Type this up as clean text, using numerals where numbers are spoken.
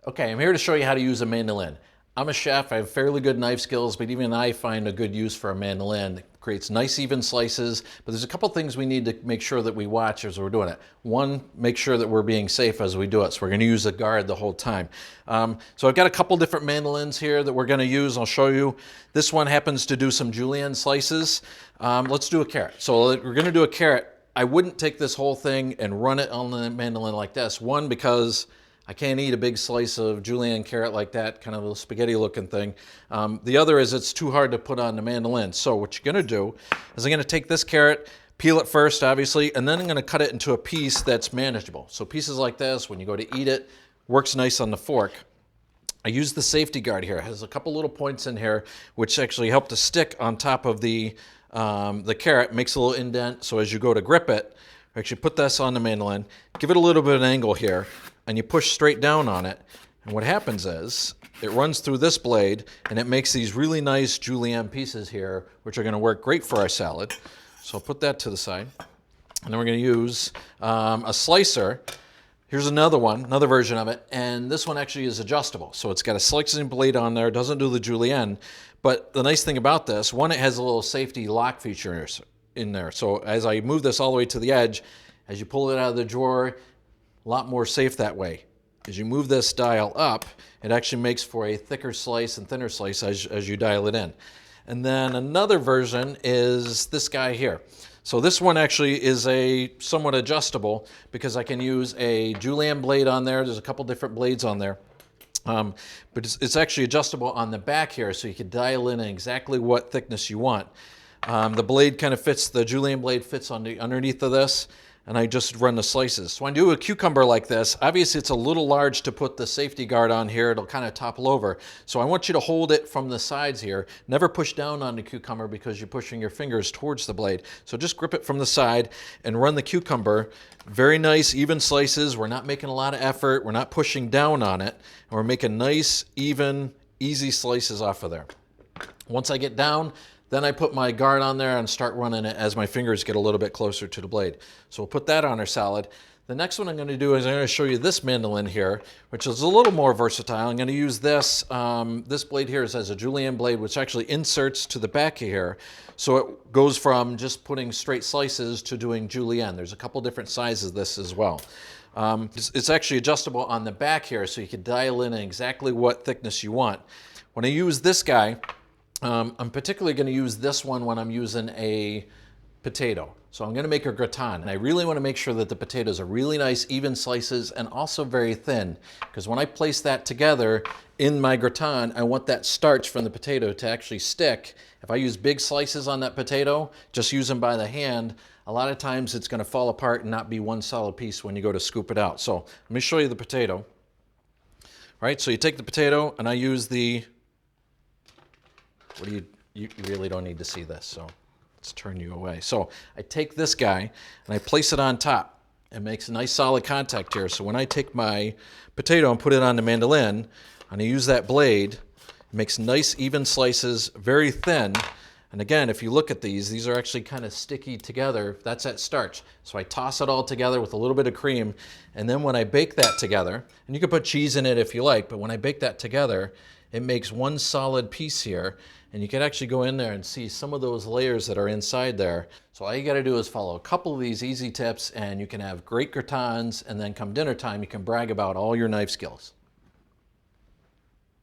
Okay, I'm here to show you how to use a mandolin. I'm a chef, I have fairly good knife skills, but even I find a good use for a mandolin. It creates nice even slices, but there's a couple things we need to make sure that we watch as we're doing it. One, make sure that we're being safe as we do it, so we're gonna use a guard the whole time. So I've got a couple different mandolins here that we're gonna use, I'll show you. This one happens to do some julienne slices. Let's do a carrot. So we're gonna do a carrot. I wouldn't take this whole thing and run it on the mandolin like this. One, because I can't eat a big slice of julienne carrot like that, kind of a spaghetti looking thing. The other is it's too hard to put on the mandolin. So what you're gonna do is I'm gonna take this carrot, peel it first, obviously, and then I'm gonna cut it into a piece that's manageable. So pieces like this, when you go to eat it, works nice on the fork. I use the safety guard here. It has a couple little points in here, which actually help to stick on top of the carrot, makes a little indent. So as you go to grip it, actually put this on the mandolin, give it a little bit of an angle here, and you push straight down on it. And what happens is it runs through this blade and it makes these really nice julienne pieces here, which are gonna work great for our salad. So I'll put that to the side. And then we're gonna use a slicer. Here's another one, another version of it, and this one actually is adjustable. So it's got a slicing blade on there, doesn't do the julienne, but the nice thing about this, one, it has a little safety lock feature in there. So as I move this all the way to the edge, as you pull it out of the drawer, a lot more safe that way. As you move this dial up, it actually makes for a thicker slice and thinner slice as you dial it in. And then another version is this guy here. So this one actually is a somewhat adjustable because I can use a julienne blade on there. There's a couple different blades on there. But it's actually adjustable on the back here, so you can dial in exactly what thickness you want. The blade kind of fits, the julienne blade fits on the underneath of this, and I just run the slices. So when I do a cucumber like this, obviously it's a little large to put the safety guard on here. It'll kind of topple over. So I want you to hold it from the sides here. Never push down on the cucumber because you're pushing your fingers towards the blade. So just grip it from the side and run the cucumber. Very nice, even slices. We're not making a lot of effort. We're not pushing down on it. And we're making nice, even, easy slices off of there. Once I get down, then I put my guard on there and start running it as my fingers get a little bit closer to the blade. So we'll put that on our salad. The next one I'm going to do is I'm going to show you this mandolin here, which is a little more versatile. I'm going to use this. This blade here is as a julienne blade, which actually inserts to the back of here. So it goes from just putting straight slices to doing julienne. There's a couple different sizes of this as well. It's actually adjustable on the back here, so you can dial in exactly what thickness you want. When I use this guy, I'm particularly going to use this one when I'm using a potato. So I'm going to make a gratin, and I really want to make sure that the potatoes are really nice, even slices, and also very thin, because when I place that together in my gratin, I want that starch from the potato to actually stick. If I use big slices on that potato, just use them by the hand, a lot of times it's going to fall apart and not be one solid piece when you go to scoop it out. So let me show you the potato. All right, so you take the potato, and I use the you really don't need to see this, so let's turn you away. So I take this guy and I place it on top. It makes a nice solid contact here. So when I take my potato and put it on the mandolin, and I use that blade, it makes nice even slices, very thin. And again, if you look at these are actually kind of sticky together. That's that starch. So I toss it all together with a little bit of cream. And then when I bake that together, and you can put cheese in it if you like, but when I bake that together, it makes one solid piece here. And you can actually go in there and see some of those layers that are inside there. So all you gotta do is follow a couple of these easy tips and you can have great gratins, and then come dinner time, you can brag about all your knife skills.